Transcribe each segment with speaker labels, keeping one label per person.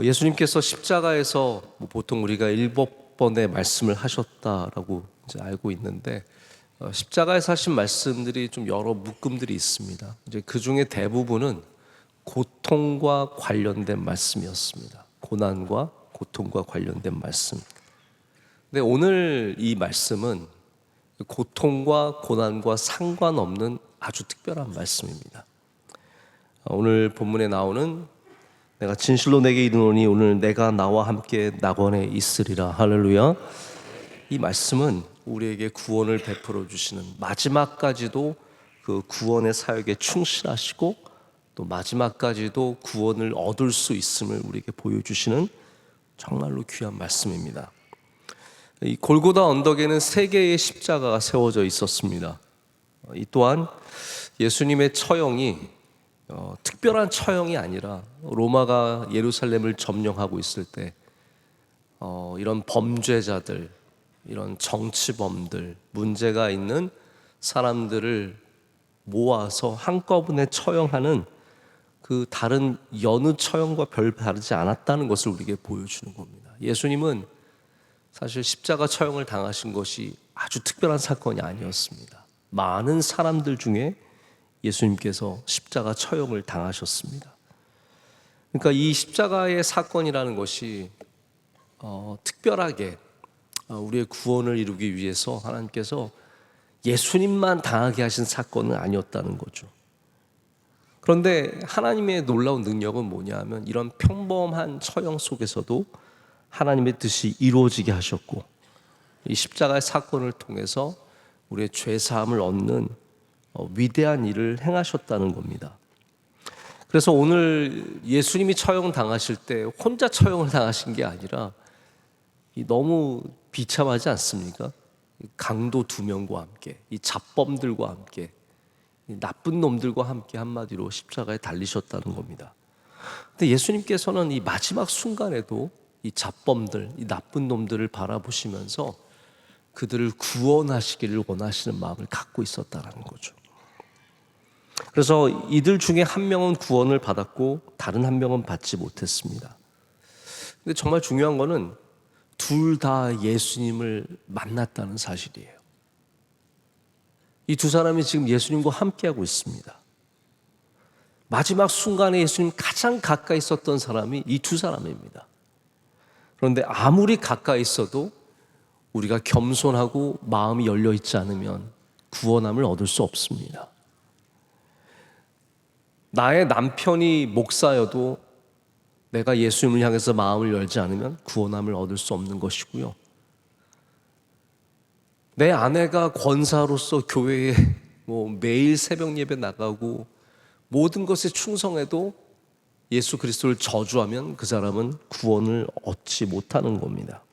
Speaker 1: 예수님께서 십자가에서 보통 우리가 7번의 말씀을 하셨다라고 이제 알고 있는데, 십자가에서 하신 말씀들이 좀 여러 묶음들이 있습니다. 이제 그 중에 대부분은 고통과 관련된 말씀이었습니다. 고난과 고통과 관련된 말씀. 근데 오늘 이 말씀은 고통과 고난과 상관없는 아주 특별한 말씀입니다. 오늘 본문에 나오는 내가 진실로 내게 이르노니 오늘 내가 나와 함께 낙원에 있으리라. 할렐루야. 이 말씀은 우리에게 구원을 베풀어 주시는, 마지막까지도 그 구원의 사역에 충실하시고 또 마지막까지도 구원을 얻을 수 있음을 우리에게 보여주시는 정말로 귀한 말씀입니다. 이 골고다 언덕에는 3개의 십자가가 세워져 있었습니다. 이 또한 예수님의 처형이 특별한 처형이 아니라 로마가 예루살렘을 점령하고 있을 때 이런 범죄자들, 이런 정치범들, 문제가 있는 사람들을 모아서 한꺼번에 처형하는 그 다른 여느 처형과 별 다르지 않았다는 것을 우리에게 보여주는 겁니다. 예수님은 사실 십자가 처형을 당하신 것이 아주 특별한 사건이 아니었습니다. 많은 사람들 중에 예수님께서 십자가 처형을 당하셨습니다. 그러니까 이 십자가의 사건이라는 것이 특별하게 우리의 구원을 이루기 위해서 하나님께서 예수님만 당하게 하신 사건은 아니었다는 거죠. 그런데 하나님의 놀라운 능력은 뭐냐 하면 이런 평범한 처형 속에서도 하나님의 뜻이 이루어지게 하셨고, 이 십자가의 사건을 통해서 우리의 죄사함을 얻는 위대한 일을 행하셨다는 겁니다. 그래서 오늘 예수님이 처형 당하실 때 혼자 처형을 당하신 게 아니라 너무 비참하지 않습니까? 강도 2명과 함께, 이 잡범들과 함께, 이 나쁜 놈들과 함께 한마디로 십자가에 달리셨다는 겁니다. 근데 예수님께서는 이 마지막 순간에도 이 잡범들, 이 나쁜 놈들을 바라보시면서 그들을 구원하시기를 원하시는 마음을 갖고 있었다는 거죠. 그래서 이들 중에 한 명은 구원을 받았고 다른 한 명은 받지 못했습니다. 근데 정말 중요한 거는 둘 다 예수님을 만났다는 사실이에요. 이 두 사람이 지금 예수님과 함께하고 있습니다. 마지막 순간에 예수님 가장 가까이 있었던 사람이 이 두 사람입니다. 그런데 아무리 가까이 있어도 우리가 겸손하고 마음이 열려 있지 않으면 구원함을 얻을 수 없습니다. 나의 남편이 목사여도 내가 예수님을 향해서 마음을 열지 않으면 구원함을 얻을 수 없는 것이고요. 내 아내가 권사로서 교회에 매일 새벽 예배 나가고 모든 것에 충성해도 예수 그리스도를 저주하면 그 사람은 구원을 얻지 못하는 겁니다.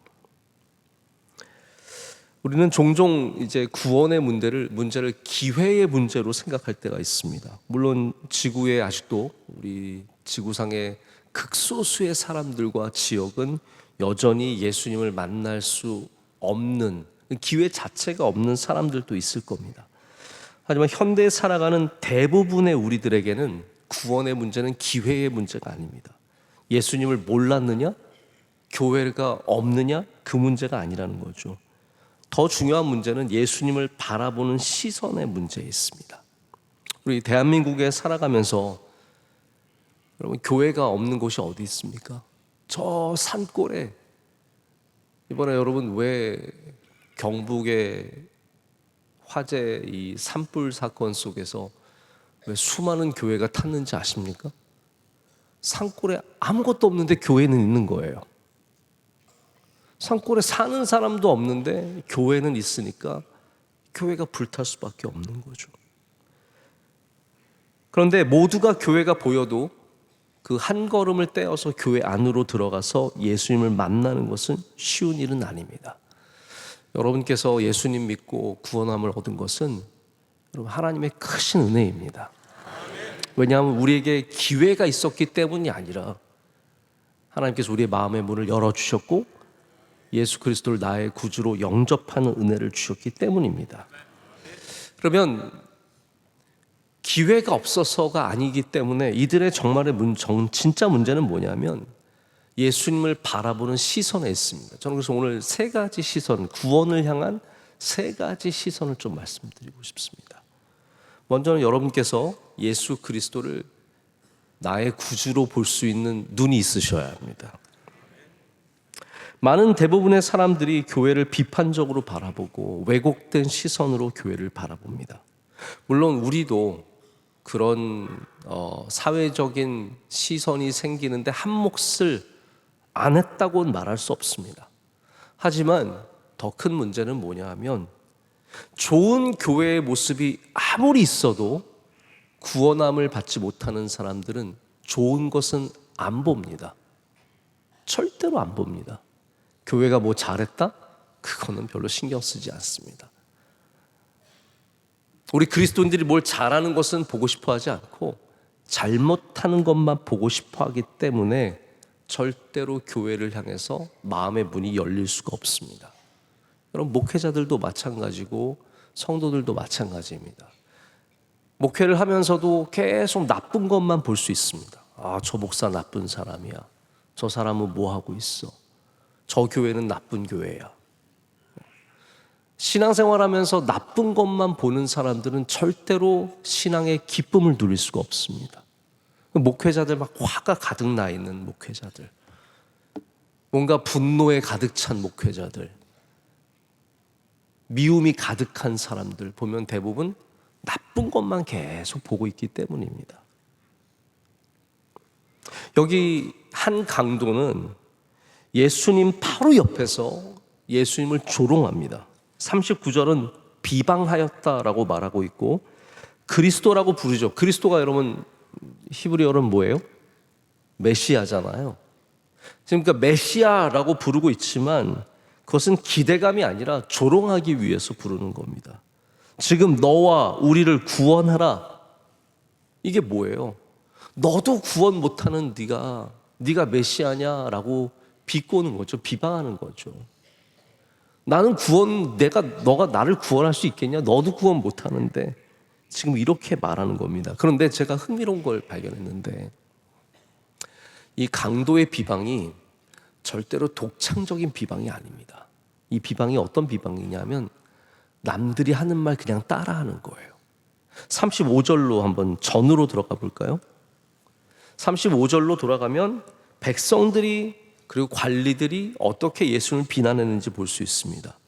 Speaker 1: 우리는 종종 이제 구원의 문제를 기회의 문제로 생각할 때가 있습니다. 물론 지구에 아직도 우리 지구상의 극소수의 사람들과 지역은 여전히 예수님을 만날 수 없는, 기회 자체가 없는 사람들도 있을 겁니다. 하지만 현대에 살아가는 대부분의 우리들에게는 구원의 문제는 기회의 문제가 아닙니다. 예수님을 몰랐느냐, 교회가 없느냐, 그 문제가 아니라는 거죠. 더 중요한 문제는 예수님을 바라보는 시선의 문제에 있습니다. 우리 대한민국에 살아가면서 여러분, 교회가 없는 곳이 어디 있습니까? 저 산골에, 이번에 여러분 왜 경북의 화재 이 산불 사건 속에서 왜 수많은 교회가 탔는지 아십니까? 산골에 아무것도 없는데 교회는 있는 거예요. 산골에 사는 사람도 없는데 교회는 있으니까 교회가 불탈 수밖에 없는 거죠. 그런데 모두가 교회가 보여도 그 한 걸음을 떼어서 교회 안으로 들어가서 예수님을 만나는 것은 쉬운 일은 아닙니다. 여러분께서 예수님 믿고 구원함을 얻은 것은 여러분 하나님의 크신 은혜입니다. 왜냐하면 우리에게 기회가 있었기 때문이 아니라 하나님께서 우리의 마음의 문을 열어주셨고 예수 그리스도를 나의 구주로 영접하는 은혜를 주셨기 때문입니다. 그러면 기회가 없어서가 아니기 때문에 이들의 정말의 진짜 문제는 뭐냐면 예수님을 바라보는 시선에 있습니다. 저는 그래서 오늘 세 가지 시선, 구원을 향한 세 가지 시선을 좀 말씀드리고 싶습니다. 먼저는 여러분께서 예수 그리스도를 나의 구주로 볼 수 있는 눈이 있으셔야 합니다. 많은 대부분의 사람들이 교회를 비판적으로 바라보고 왜곡된 시선으로 교회를 바라봅니다. 물론 우리도 그런 사회적인 시선이 생기는데 한 몫을 안 했다고는 말할 수 없습니다. 하지만 더 큰 문제는 뭐냐 하면 좋은 교회의 모습이 아무리 있어도 구원함을 받지 못하는 사람들은 좋은 것은 안 봅니다. 절대로 안 봅니다. 교회가 뭐 잘했다? 그거는 별로 신경 쓰지 않습니다. 우리 그리스도인들이 뭘 잘하는 것은 보고 싶어 하지 않고 잘못하는 것만 보고 싶어 하기 때문에 절대로 교회를 향해서 마음의 문이 열릴 수가 없습니다. 여러분, 목회자들도 마찬가지고 성도들도 마찬가지입니다. 목회를 하면서도 계속 나쁜 것만 볼 수 있습니다. 아, 저 목사 나쁜 사람이야. 저 사람은 뭐 하고 있어. 저 교회는 나쁜 교회야. 신앙생활하면서 나쁜 것만 보는 사람들은 절대로 신앙의 기쁨을 누릴 수가 없습니다. 목회자들 막 화가 가득 나 있는 목회자들, 뭔가 분노에 가득 찬 목회자들, 미움이 가득한 사람들 보면 대부분 나쁜 것만 계속 보고 있기 때문입니다. 여기 한 강도는 예수님 바로 옆에서 예수님을 조롱합니다. 39절은 비방하였다라고 말하고 있고 그리스도라고 부르죠. 그리스도가 여러분 히브리어로는 뭐예요? 메시아잖아요. 그러니까 메시아라고 부르고 있지만 그것은 기대감이 아니라 조롱하기 위해서 부르는 겁니다. 지금 너와 우리를 구원하라. 이게 뭐예요? 너도 구원 못하는 네가 메시아냐라고 비꼬는 거죠. 비방하는 거죠. 나는 너가 나를 구원할 수 있겠냐? 너도 구원 못하는데 지금 이렇게 말하는 겁니다. 그런데 제가 흥미로운 걸 발견했는데 이 강도의 비방이 절대로 독창적인 비방이 아닙니다. 이 비방이 어떤 비방이냐면 남들이 하는 말 그냥 따라하는 거예요. 35절로 한번 전으로 들어가 볼까요? 35절로 돌아가면 백성들이 그리고 관리들이 어떻게 예수님을 비난했는지 볼 수 있습니다.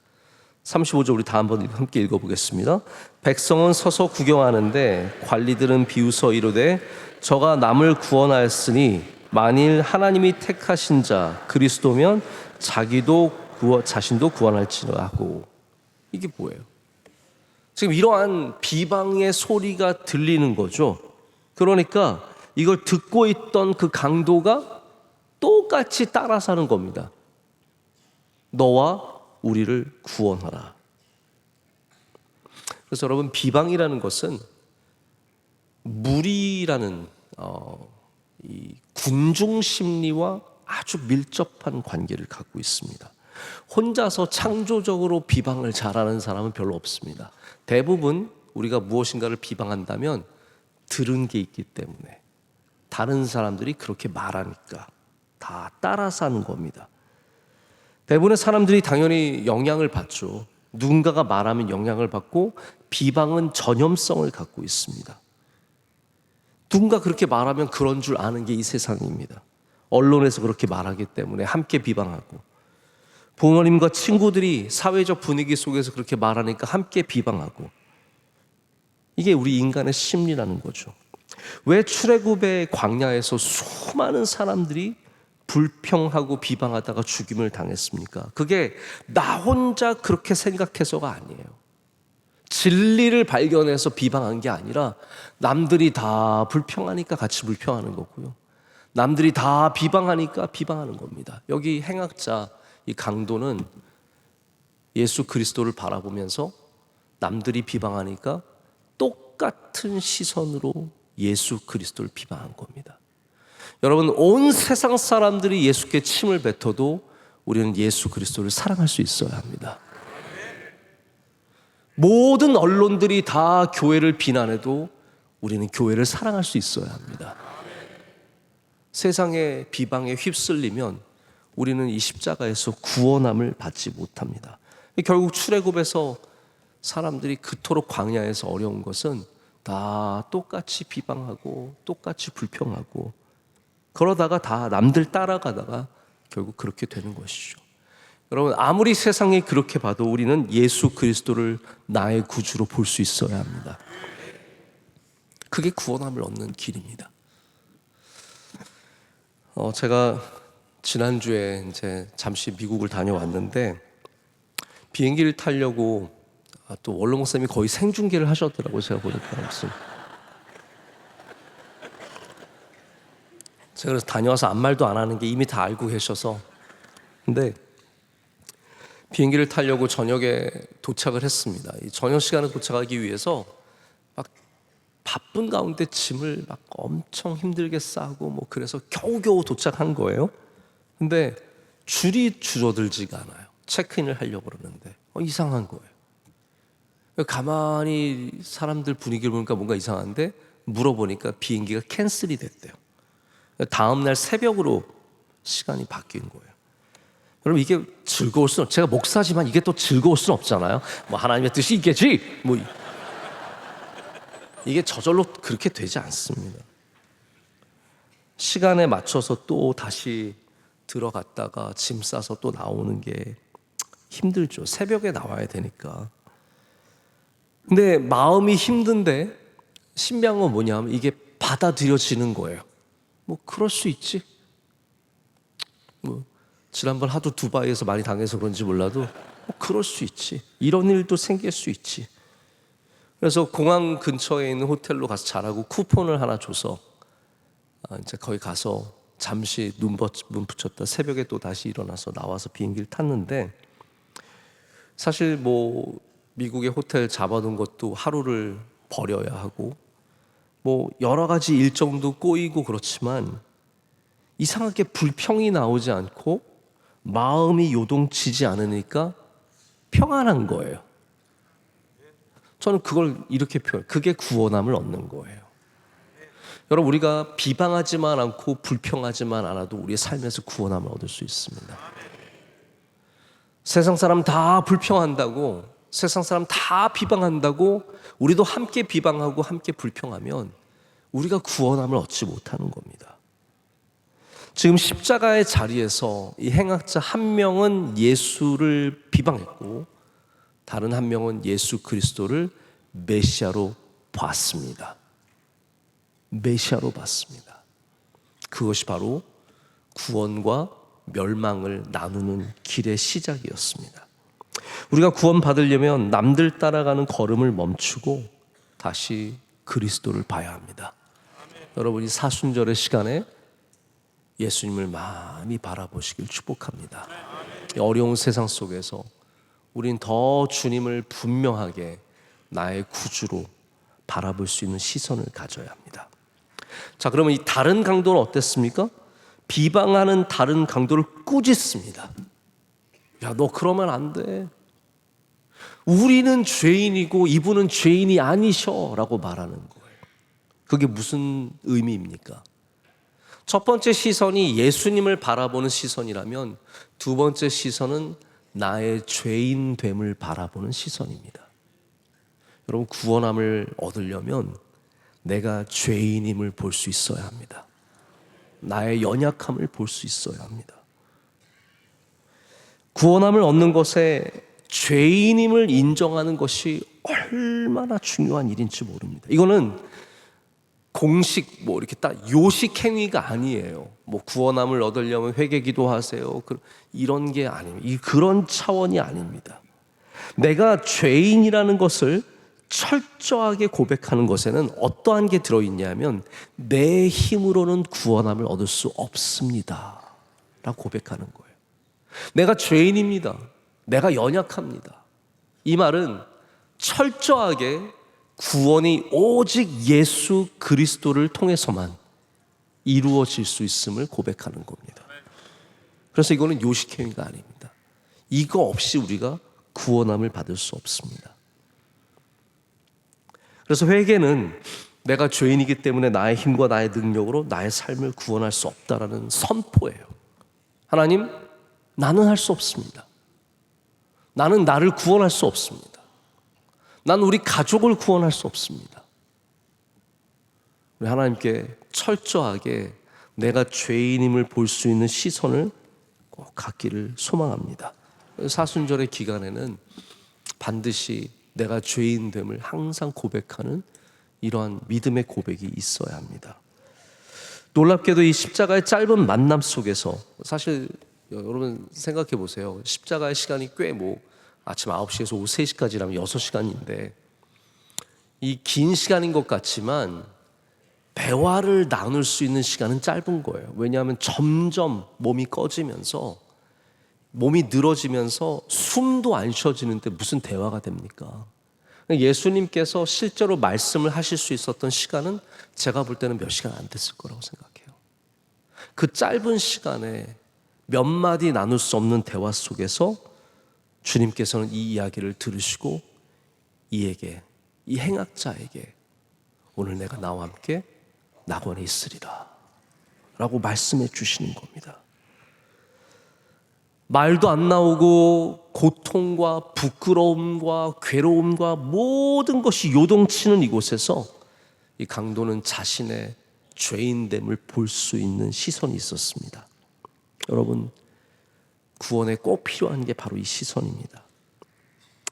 Speaker 1: 35절 우리 다 한번 함께 읽어보겠습니다. 백성은 서서 구경하는데 관리들은 비웃어 이르되 저가 남을 구원하였으니 만일 하나님이 택하신 자 그리스도면 자신도 구원할지라 하고. 이게 뭐예요? 지금 이러한 비방의 소리가 들리는 거죠. 그러니까 이걸 듣고 있던 그 강도가 똑같이 따라 사는 겁니다. 너와 우리를 구원하라. 그래서 여러분, 비방이라는 것은 무리라는 이 군중 심리와 아주 밀접한 관계를 갖고 있습니다. 혼자서 창조적으로 비방을 잘하는 사람은 별로 없습니다. 대부분 우리가 무엇인가를 비방한다면 들은 게 있기 때문에 다른 사람들이 그렇게 말하니까 다 따라서 하는 겁니다. 대부분의 사람들이 당연히 영향을 받죠. 누군가가 말하면 영향을 받고 비방은 전염성을 갖고 있습니다. 누군가 그렇게 말하면 그런 줄 아는 게 이 세상입니다. 언론에서 그렇게 말하기 때문에 함께 비방하고 부모님과 친구들이 사회적 분위기 속에서 그렇게 말하니까 함께 비방하고 이게 우리 인간의 심리라는 거죠. 왜 출애굽의 광야에서 수많은 사람들이 불평하고 비방하다가 죽임을 당했습니까? 그게 나 혼자 그렇게 생각해서가 아니에요. 진리를 발견해서 비방한 게 아니라 남들이 다 불평하니까 같이 불평하는 거고요. 남들이 다 비방하니까 비방하는 겁니다. 여기 행악자 이 강도는 예수 그리스도를 바라보면서 남들이 비방하니까 똑같은 시선으로 예수 그리스도를 비방한 겁니다. 여러분, 온 세상 사람들이 예수께 침을 뱉어도 우리는 예수 그리스도를 사랑할 수 있어야 합니다. 모든 언론들이 다 교회를 비난해도 우리는 교회를 사랑할 수 있어야 합니다. 세상의 비방에 휩쓸리면 우리는 이 십자가에서 구원함을 받지 못합니다. 결국 출애굽에서 사람들이 그토록 광야에서 어려운 것은 다 똑같이 비방하고 똑같이 불평하고 그러다가 다 남들 따라가다가 결국 그렇게 되는 것이죠. 여러분, 아무리 세상이 그렇게 봐도 우리는 예수 그리스도를 나의 구주로 볼 수 있어야 합니다. 그게 구원함을 얻는 길입니다. 제가 지난주에 이제 잠시 미국을 다녀왔는데 비행기를 타려고 또 원로 목사님이 거의 생중계를 하셨더라고요. 제가 보니까 무슨 제가 그래서 다녀와서 아무 말도 안 하는 게 이미 다 알고 계셔서 근데 비행기를 타려고 저녁에 도착을 했습니다. 이 저녁 시간에 도착하기 위해서 막 바쁜 가운데 짐을 막 엄청 힘들게 싸고 뭐 그래서 겨우겨우 도착한 거예요. 근데 줄이 줄어들지가 않아요. 체크인을 하려고 그러는데 이상한 거예요. 가만히 사람들 분위기를 보니까 뭔가 이상한데 물어보니까 비행기가 캔슬이 됐대요. 다음 날 새벽으로 시간이 바뀐 거예요. 여러분, 이게 즐거울 수는, 제가 목사지만 이게 또 즐거울 수는 없잖아요. 뭐 하나님의 뜻이 있겠지. 뭐 이게 저절로 그렇게 되지 않습니다. 시간에 맞춰서 또 다시 들어갔다가 짐 싸서 또 나오는 게 힘들죠. 새벽에 나와야 되니까. 근데 마음이 힘든데 신비한 건 뭐냐면 이게 받아들여지는 거예요. 뭐 그럴 수 있지. 뭐 지난번 하도 두바이에서 많이 당해서 그런지 몰라도 그럴 수 있지. 이런 일도 생길 수 있지. 그래서 공항 근처에 있는 호텔로 가서 자라고 쿠폰을 하나 줘서 이제 거기 가서 잠시 눈 붙였다 새벽에 또 다시 일어나서 나와서 비행기를 탔는데 사실 뭐 미국의 호텔 잡아둔 것도 하루를 버려야 하고 뭐 여러 가지 일정도 꼬이고 그렇지만 이상하게 불평이 나오지 않고 마음이 요동치지 않으니까 평안한 거예요. 저는 그걸 이렇게 표현해요. 그게 구원함을 얻는 거예요. 여러분, 우리가 비방하지만 않고 불평하지만 않아도 우리의 삶에서 구원함을 얻을 수 있습니다. 세상 사람 다 불평한다고, 세상 사람 다 비방한다고 우리도 함께 비방하고 함께 불평하면 우리가 구원함을 얻지 못하는 겁니다. 지금 십자가의 자리에서 이 행악자 한 명은 예수를 비방했고 다른 한 명은 예수 그리스도를 메시아로 봤습니다. 메시아로 봤습니다. 그것이 바로 구원과 멸망을 나누는 길의 시작이었습니다. 우리가 구원받으려면 남들 따라가는 걸음을 멈추고 다시 그리스도를 봐야 합니다. 여러분이 사순절의 시간에 예수님을 많이 바라보시길 축복합니다. 어려운 세상 속에서 우린 더 주님을 분명하게 나의 구주로 바라볼 수 있는 시선을 가져야 합니다. 자, 그러면 이 다른 강도는 어땠습니까? 비방하는 다른 강도를 꾸짖습니다. 야, 너 그러면 안 돼. 우리는 죄인이고 이분은 죄인이 아니셔 라고 말하는 거예요. 그게 무슨 의미입니까? 첫 번째 시선이 예수님을 바라보는 시선이라면 두 번째 시선은 나의 죄인됨을 바라보는 시선입니다. 여러분, 구원함을 얻으려면 내가 죄인임을 볼 수 있어야 합니다. 나의 연약함을 볼 수 있어야 합니다. 구원함을 얻는 것에 죄인임을 인정하는 것이 얼마나 중요한 일인지 모릅니다. 이거는 공식 뭐 이렇게 딱 요식 행위가 아니에요. 뭐 구원함을 얻으려면 회개 기도하세요. 이런 게 아닙니다. 그런 차원이 아닙니다. 내가 죄인이라는 것을 철저하게 고백하는 것에는 어떠한 게 들어있냐면 내 힘으로는 구원함을 얻을 수 없습니다 라고 고백하는 거예요. 내가 죄인입니다. 내가 연약합니다. 이 말은 철저하게 구원이 오직 예수 그리스도를 통해서만 이루어질 수 있음을 고백하는 겁니다. 그래서 이거는 요식행위가 아닙니다. 이거 없이 우리가 구원함을 받을 수 없습니다. 그래서 회개는 내가 죄인이기 때문에 나의 힘과 나의 능력으로 나의 삶을 구원할 수 없다라는 선포예요. 하나님, 나는 할 수 없습니다. 나는 나를 구원할 수 없습니다. 나는 우리 가족을 구원할 수 없습니다. 우리 하나님께 철저하게 내가 죄인임을 볼 수 있는 시선을 꼭 갖기를 소망합니다. 사순절의 기간에는 반드시 내가 죄인됨을 항상 고백하는 이러한 믿음의 고백이 있어야 합니다. 놀랍게도 이 십자가의 짧은 만남 속에서, 사실 여러분 생각해 보세요. 십자가의 시간이 꽤 아침 9시에서 오후 3시까지라면 6시간인데 이 긴 시간인 것 같지만 대화를 나눌 수 있는 시간은 짧은 거예요. 왜냐하면 점점 몸이 꺼지면서, 몸이 늘어지면서 숨도 안 쉬어지는데 무슨 대화가 됩니까? 예수님께서 실제로 말씀을 하실 수 있었던 시간은 제가 볼 때는 몇 시간 안 됐을 거라고 생각해요. 그 짧은 시간에 몇 마디 나눌 수 없는 대화 속에서 주님께서는 이 이야기를 들으시고 이에게, 이 행악자에게 오늘 내가 나와 함께 낙원에 있으리라 라고 말씀해 주시는 겁니다. 말도 안 나오고 고통과 부끄러움과 괴로움과 모든 것이 요동치는 이곳에서 이 강도는 자신의 죄인됨을 볼 수 있는 시선이 있었습니다. 여러분, 구원에 꼭 필요한 게 바로 이 시선입니다.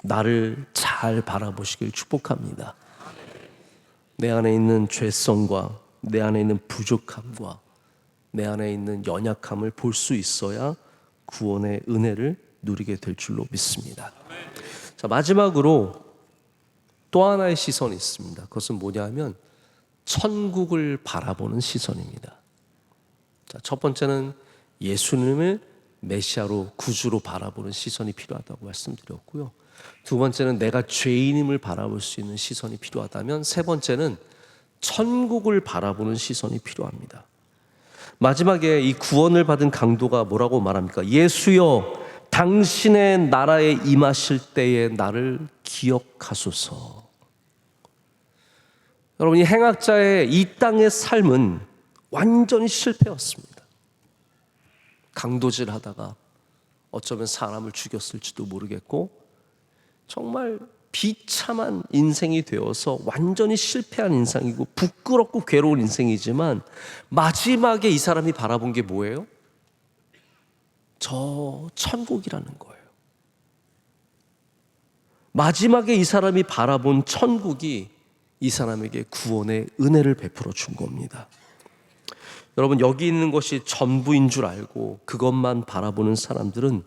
Speaker 1: 나를 잘 바라보시길 축복합니다. 내 안에 있는 죄성과 내 안에 있는 부족함과 내 안에 있는 연약함을 볼 수 있어야 구원의 은혜를 누리게 될 줄로 믿습니다. 자, 마지막으로 또 하나의 시선이 있습니다. 그것은 뭐냐 하면 천국을 바라보는 시선입니다. 자, 첫 번째는 예수님을 메시아로, 구주로 바라보는 시선이 필요하다고 말씀드렸고요. 두 번째는 내가 죄인임을 바라볼 수 있는 시선이 필요하다면, 세 번째는 천국을 바라보는 시선이 필요합니다. 마지막에 이 구원을 받은 강도가 뭐라고 말합니까? 예수여, 당신의 나라에 임하실 때에 나를 기억하소서. 여러분, 이 행악자의 이 땅의 삶은 완전히 실패였습니다. 강도질 하다가 어쩌면 사람을 죽였을지도 모르겠고 정말 비참한 인생이 되어서 완전히 실패한 인생이고 부끄럽고 괴로운 인생이지만 마지막에 이 사람이 바라본 게 뭐예요? 저 천국이라는 거예요. 마지막에 이 사람이 바라본 천국이 이 사람에게 구원의 은혜를 베풀어 준 겁니다. 여러분, 여기 있는 것이 전부인 줄 알고 그것만 바라보는 사람들은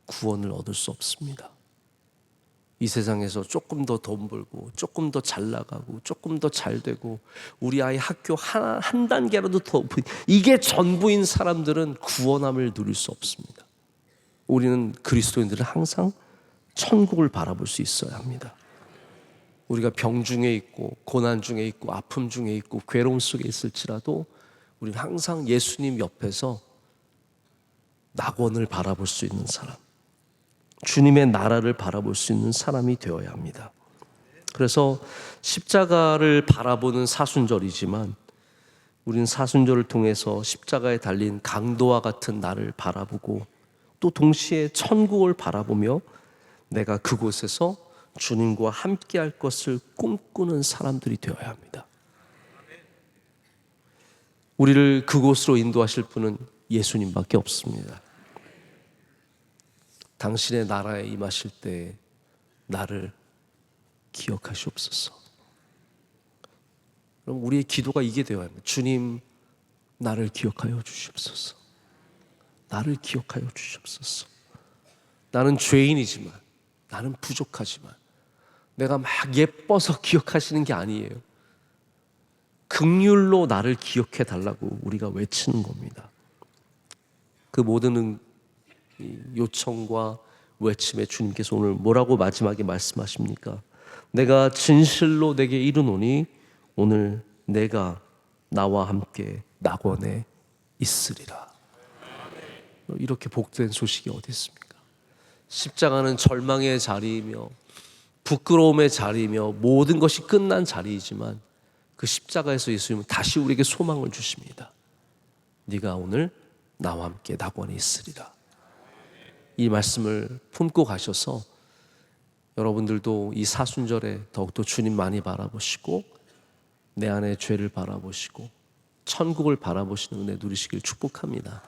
Speaker 1: 구원을 얻을 수 없습니다. 이 세상에서 조금 더 돈 벌고 조금 더 잘 나가고 조금 더 잘 되고 우리 아이 학교 한 단계라도 더, 이게 전부인 사람들은 구원함을 누릴 수 없습니다. 우리는 그리스도인들은 항상 천국을 바라볼 수 있어야 합니다. 우리가 병 중에 있고 고난 중에 있고 아픔 중에 있고 괴로움 속에 있을지라도 우리는 항상 예수님 옆에서 낙원을 바라볼 수 있는 사람, 주님의 나라를 바라볼 수 있는 사람이 되어야 합니다. 그래서 십자가를 바라보는 사순절이지만 우리는 사순절을 통해서 십자가에 달린 강도와 같은 나를 바라보고 또 동시에 천국을 바라보며 내가 그곳에서 주님과 함께할 것을 꿈꾸는 사람들이 되어야 합니다. 우리를 그곳으로 인도하실 분은 예수님밖에 없습니다. 당신의 나라에 임하실 때 나를 기억하시옵소서. 그럼 우리의 기도가 이게 되어야 합니다. 주님, 나를 기억하여 주시옵소서. 나를 기억하여 주시옵소서. 나는 죄인이지만, 나는 부족하지만 내가 막 예뻐서 기억하시는 게 아니에요. 긍휼로 나를 기억해 달라고 우리가 외치는 겁니다. 그 모든 요청과 외침에 주님께서 오늘 뭐라고 마지막에 말씀하십니까? 내가 진실로 내게 이르노니 오늘 내가 나와 함께 낙원에 있으리라. 이렇게 복된 소식이 어디 있습니까? 십자가는 절망의 자리이며 부끄러움의 자리이며 모든 것이 끝난 자리이지만 그 십자가에서 예수님은 다시 우리에게 소망을 주십니다. 네가 오늘 나와 함께 낙원에 있으리라. 이 말씀을 품고 가셔서 여러분들도 이 사순절에 더욱더 주님 많이 바라보시고 내 안의 죄를 바라보시고 천국을 바라보시는 은혜 누리시길 축복합니다.